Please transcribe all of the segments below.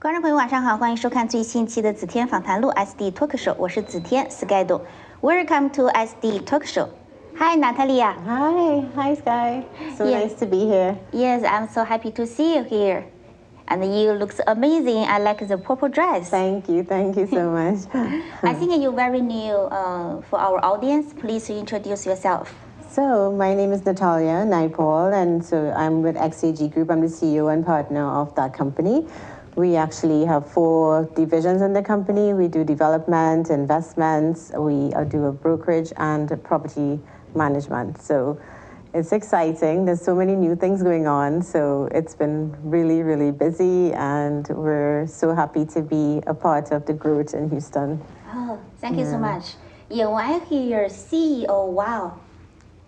观众朋友晚上好，欢迎收看最新期的子天访谈录 SD Talk Show， 我是子天 Sky。 Welcome to SD Talk Show. Hi Nathaliah. Hi Sky. So nice to be here. Yes, I'm so happy to see you here. And you look amazing. I like the purple dress. Thank you so much. I think you're very new for our audience. Please introduce yourself. So my name is Nathaliah Naipaul, and so I'm with XAG Group. I'm the CEO and partner of that company. We actually have 4 divisions in the company. We do development, investments, we do a brokerage and property management. So it's exciting. There's so many new things going on. So it's been really, really busy, and we're so happy to be a part of the growth in Houston. Oh, thank you so much. Yeah, when I hear CEO, wow,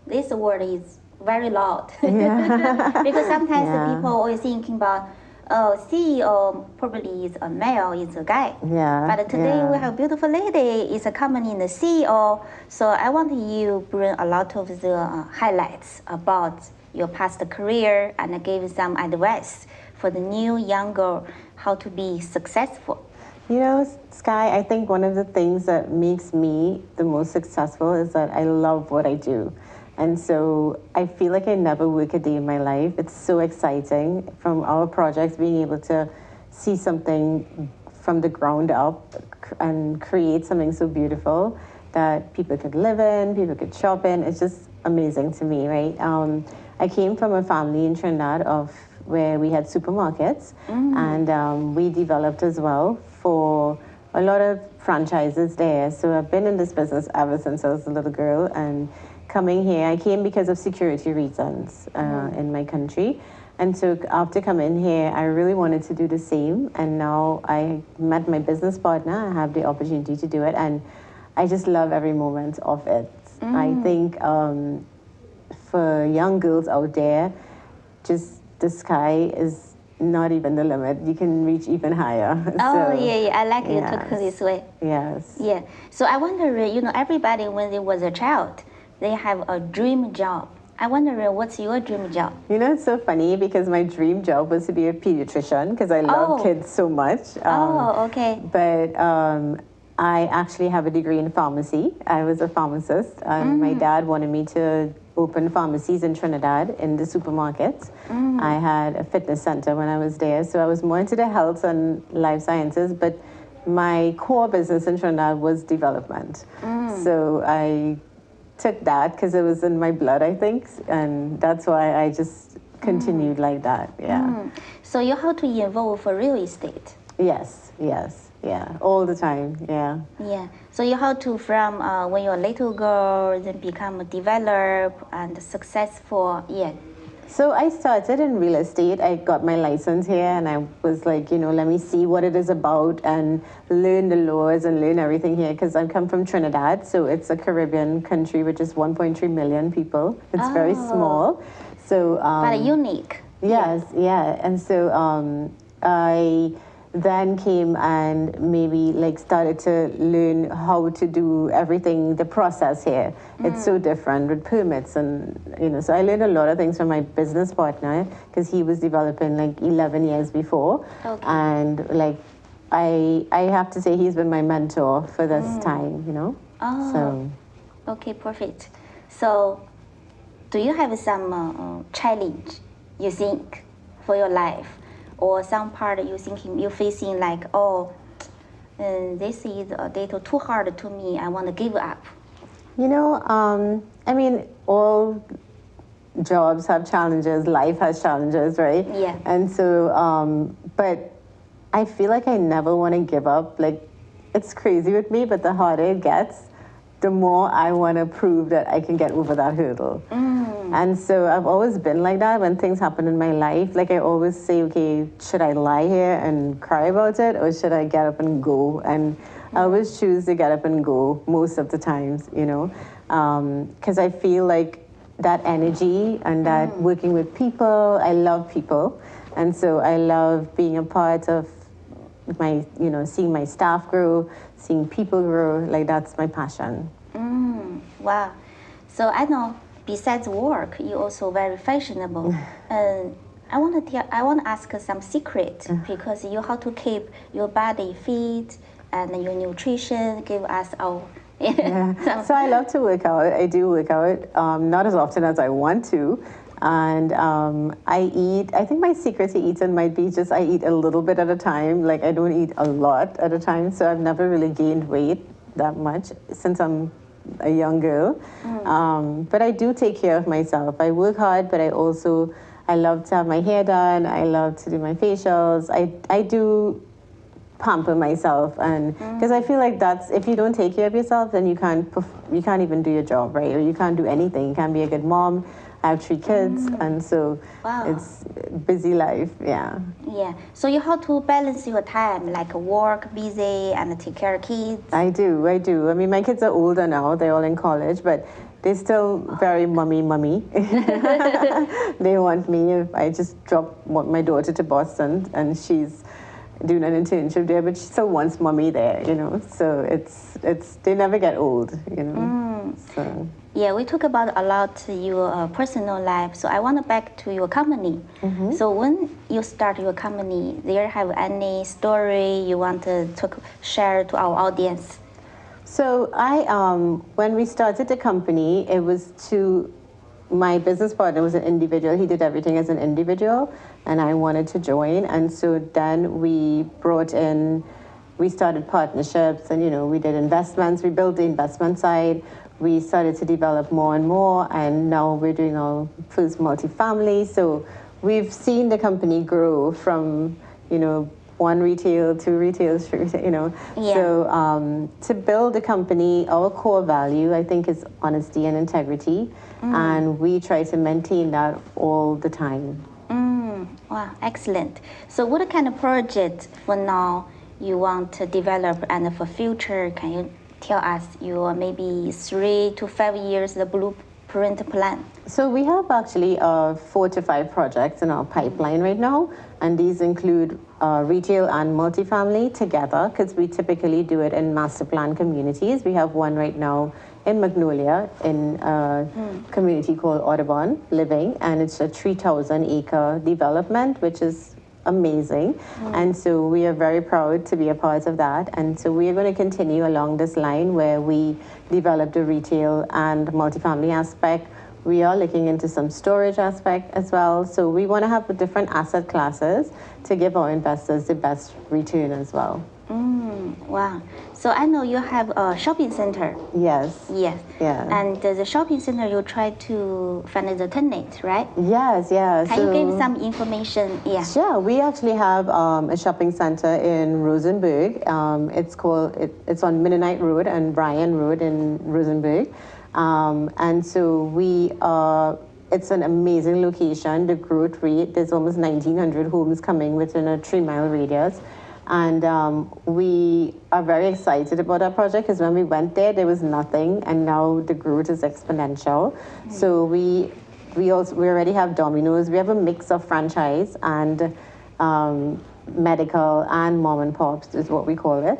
this word is very loud. Yeah. Because sometimes the people always thinking about, oh, CEO probably is a male, is a guy. Yeah. But today we have a beautiful lady, is a company in the CEO. So I want you bring a lot of the highlights about your past career and give some advice for the new young girl how to be successful. You know, Sky, I think one of the things that makes me the most successful is that I love what I do. And so I feel like I never work a day in my life. It's so exciting from our projects, being able to see something from the ground up and create something so beautiful that people could live in, people could shop in. It's just amazing to me, right? I came from a family in Trinidad where we had supermarkets, and we developed as well for a lot of franchises there. So I've been in this business ever since I was a little girl, and coming here, I came because of security reasons in my country. And so after coming here, I really wanted to do the same. And now I met my business partner. I have the opportunity to do it. And I just love every moment of it. I think for young girls out there, just the sky is not even the limit. You can reach even higher. Oh, yeah, I like you talk this way. Yes. Yeah. So I wonder, everybody when they was a child, they have a dream job. I wonder, what's your dream job? You know, it's so funny because my dream job was to be a pediatrician because I love kids so much. Okay. But I actually have a degree in pharmacy. I was a pharmacist. My dad wanted me to open pharmacies in Trinidad in the supermarkets. I had a fitness center when I was there. So I was more into the health and life sciences, but my core business in Trinidad was development. So I took that because it was in my blood, I think, and that's why I just continued like that. So you how to evolve for real estate? Yes, all the time. So you how to from when you're a little girl then become a developer and successful. So I started in real estate. I got my license here, and I was like, let me see what it is about and learn the laws and learn everything here, because I come from Trinidad, so it's a Caribbean country with just 1.3 million people. It's very small. So but unique. Yes, and so I then came and maybe started to learn how to do everything, the process here. It's so different with permits, and so I learned a lot of things from my business partner because he was developing 11 years before. And I have to say he's been my mentor for this time, So Okay, perfect. So do you have some challenge you think for your life, or some part you're facing this is a little too hard to me, I want to give up? I mean, all jobs have challenges, life has challenges, right? Yeah. And so, but I feel like I never want to give up. It's crazy with me, but the harder it gets, the more I want to prove that I can get over that hurdle. And so I've always been like that when things happen in my life. I always say, okay, should I lie here and cry about it, or should I get up and go? And I always choose to get up and go most of the times, because I feel like that energy and that working with people, I love people. And so I love being a part of my, seeing my staff grow, seeing people grow, that's my passion. Wow. So I know besides work, you're also very fashionable. I want to ask some secret because you have to keep your body fit and your nutrition. Give us all. Yeah. So I love to work out. I do work out, not as often as I want to. And I eat, I think my secret to eating might be just I eat a little bit at a time. Like I don't eat a lot at a time. So I've never really gained weight that much since I'm a young girl. But I do take care of myself. I work hard, but I love to have my hair done. I love to do my facials. I do pamper myself, and because I feel like that's, if you don't take care of yourself, then you can't even do your job, right? Or you can't do anything. You can't be a good mom. I have 3 kids, and so it's busy life. Yeah. So you have to balance your time, like work, busy, and take care of kids. I do. I mean, my kids are older now. They're all in college, but they're still very mummy. They want me. If I just drop my daughter to Boston, and she's doing an internship there, but she still wants mommy there, So it's they never get old, So. Yeah, we talk about a lot your personal life. So I want to back to your company. So when you start your company, there have any story you want to share to our audience? So when we started the company, it was my business partner was an individual. He did everything as an individual, and I wanted to join. And so then we started partnerships, and we did investments. We built the investment side. We started to develop more and more, and now we're doing our first multifamily. So we've seen the company grow from 1 retail, 2 retail, 3 retail, So to build a company, our core value, I think, is honesty and integrity. And we try to maintain that all the time. Wow, excellent. So what kind of project for now you want to develop, and for future, can you tell us your maybe 3 to 5 years the blueprint plan? So we have actually 4 to 5 projects in our pipeline right now, and these include retail and multifamily together, because we typically do it in master plan communities. We have one right now in Magnolia in a community called Audubon Living, and it's a 3,000-acre development, which is amazing. And so we are very proud to be a part of that. And so we are going to continue along this line where we develop the retail and multifamily aspect. We are looking into some storage aspect as well. So we want to have different asset classes to give our investors the best return as well. Wow. So I know you have a shopping center. Yes. Yeah. And the shopping center, you try to find the tenant, right? Yes. Can you give some information? Yeah. Sure. We actually have a shopping center in Rosenberg. It's on Mennonite Road and Bryan Road in Rosenberg. And so it's an amazing location. The growth rate, there's almost 1,900 homes coming within a 3-mile radius. And we are very excited about our project, because when we went there was nothing, and now the growth is exponential. So we already have Domino's. We have a mix of franchise and medical and mom and pops is what we call it.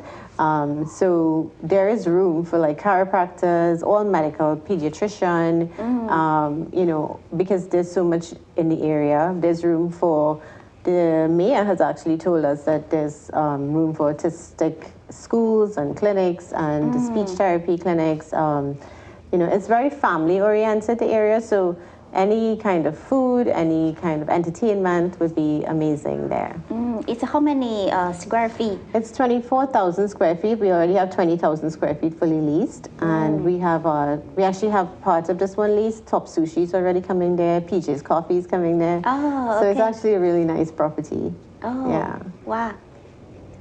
So there is room for like chiropractors, all medical, pediatrician, because there's so much in the area. There's room for, the mayor has actually told us that there's room for autistic schools and clinics and speech therapy clinics. It's very family oriented, the area. So any kind of food, any kind of entertainment would be amazing there. It's how many square feet? It's 24,000 square feet. We already have 20,000 square feet fully leased. And we actually have part of this one leased. Top Sushi's already coming there. PJ's Coffee's coming there. So it's actually a really nice property. Yeah. Wow.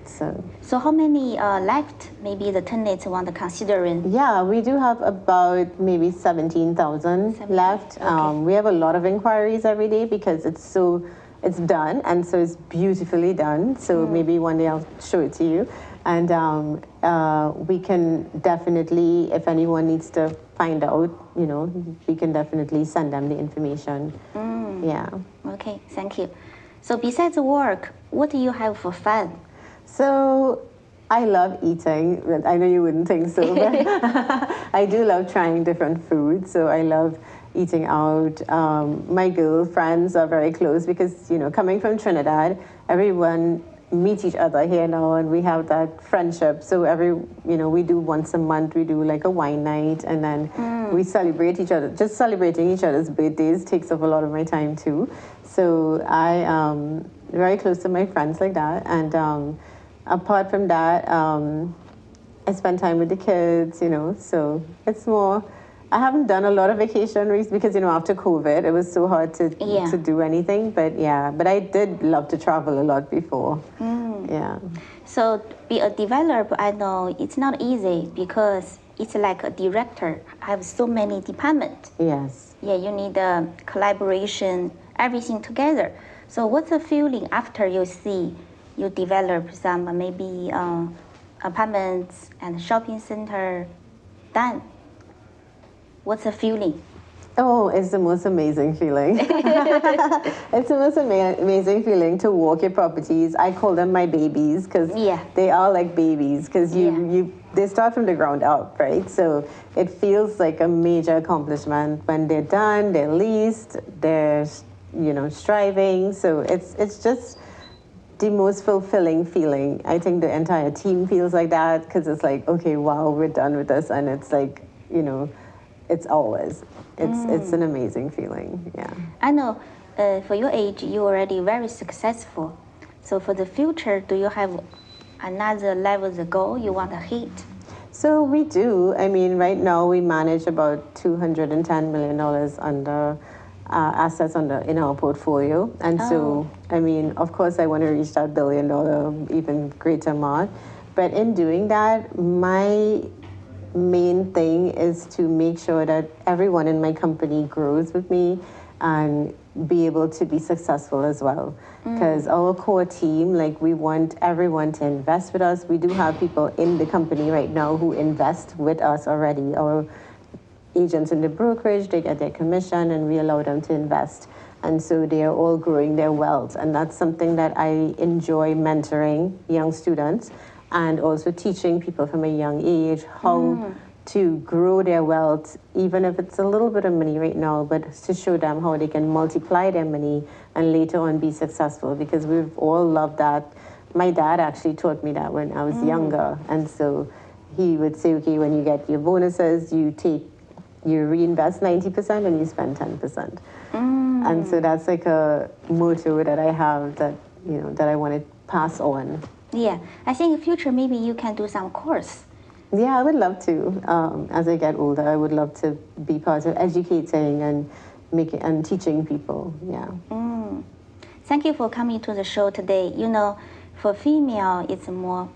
So how many left? Maybe the tenants want to consider in? Yeah, we do have about maybe 17,000 left. We have a lot of inquiries every day because it's done, and so it's beautifully done. So maybe one day I'll show it to you. And we can definitely, if anyone needs to find out, we can definitely send them the information. Yeah. Okay, thank you. So besides work, what do you have for fun? So I love eating. I know you wouldn't think so, but I do love trying different foods. So I love eating out. My girlfriends are very close because, coming from Trinidad, everyone meet each other here now, and we have that friendship. So we do once a month, we do like a wine night, and then we celebrate each other. Just celebrating each other's birthdays takes up a lot of my time too. So I am very close to my friends like that. And apart from that, I spend time with the kids, so it's more. I haven't done a lot of vacation because, after COVID, it was so hard to do anything. But I did love to travel a lot before. Yeah. So be a developer, I know it's not easy because it's like a director. I have so many departments. Yes. Yeah, you need a collaboration, everything together. So what's the feeling after you see you develop some maybe apartments and shopping center done? What's the feeling? Oh, it's the most amazing feeling. It's the most amazing feeling to walk your properties. I call them my babies because they are like babies because they start from the ground up, right? So it feels like a major accomplishment when they're done, they're leased, they're striving. So it's just the most fulfilling feeling. I think the entire team feels like that because it's like, okay, wow, we're done with this, and it's like, it's ours. It's an amazing feeling. Yeah. I know for your age, you're already very successful. So for the future, do you have another level of goal you want to hit? So we do. I mean, right now we manage about $210 million under assets in our portfolio. And so, I mean, of course, I want to reach that $1 billion, even greater mark. But in doing that, my main thing is to make sure that everyone in my company grows with me and be able to be successful as well. Because our core team, we want everyone to invest with us. We do have people in the company right now who invest with us already. Our agents in the brokerage, they get their commission and we allow them to invest. And so they are all growing their wealth. And that's something that I enjoy mentoring young students and also teaching people from a young age how to grow their wealth, even if it's a little bit of money right now, but to show them how they can multiply their money and later on be successful, because we've all loved that. My dad actually taught me that when I was younger. And so he would say, okay, when you get your bonuses, you reinvest 90% and you spend 10%. And so that's like a motto that I have that I want to pass on. Yeah, I think in the future maybe you can do some course. Yeah, I would love to. As I get older, I would love to be part of educating and teaching people. Yeah. Thank you for coming to the show today. For female, it's more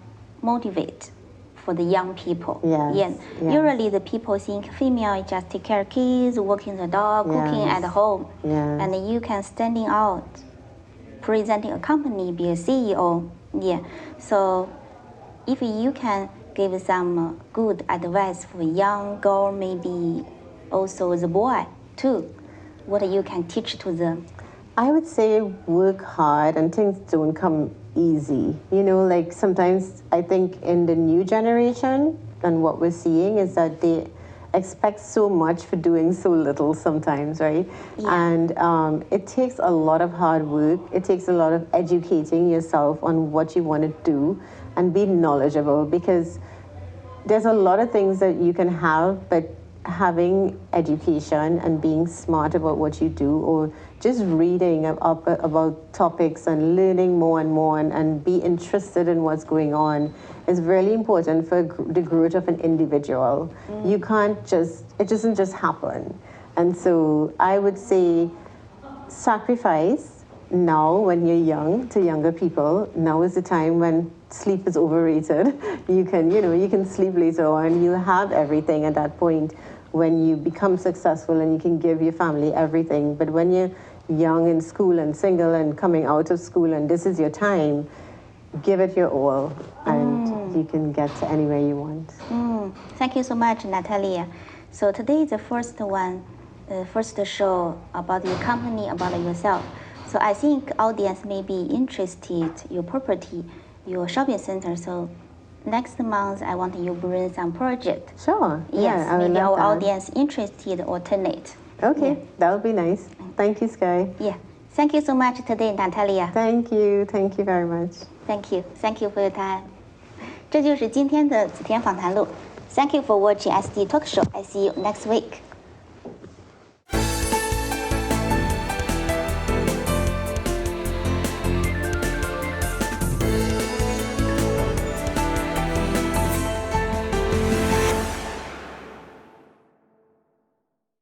motivate for the young people. Yes. Usually the people think female just take care of kids, walking the dog, cooking at home. Yes. And you can standing out, presenting a company, be a CEO. Yeah. So if you can give some good advice for young girl, maybe also the boy too, what you can teach to them? I would say work hard and things don't come easy. Sometimes I think in the new generation and what we're seeing is that they expect so much for doing so little sometimes, right? Yeah. And it takes a lot of hard work. It takes a lot of educating yourself on what you want to do and be knowledgeable, because there's a lot of things that you can have, but having education and being smart about what you do, or just reading about topics and learning more and more and be interested in what's going on is really important for the growth of an individual. You can't it doesn't just happen. And so I would say sacrifice now when you're young to younger people. Now is the time when sleep is overrated. You can sleep later on. You'll have everything at that point when you become successful and you can give your family everything. But when you're young in school and single and coming out of school and this is your time, give it your all and you can get to anywhere you want. Thank you so much, Nathaliah. So today is the first show about your company, about yourself. So I think audience may be interested your property, your shopping center. So next month I want you bring some project. Sure. Yes, I would maybe love our that. audience interested alternate. Okay, Yeah. that would be nice. Thank you, Sky. Yeah. Thank you so much today, Nathaliah. Thank you very much. Thank you for your time. 这就是今天的子天访谈录。Thank you for watching SD Talk Show. I see you next week.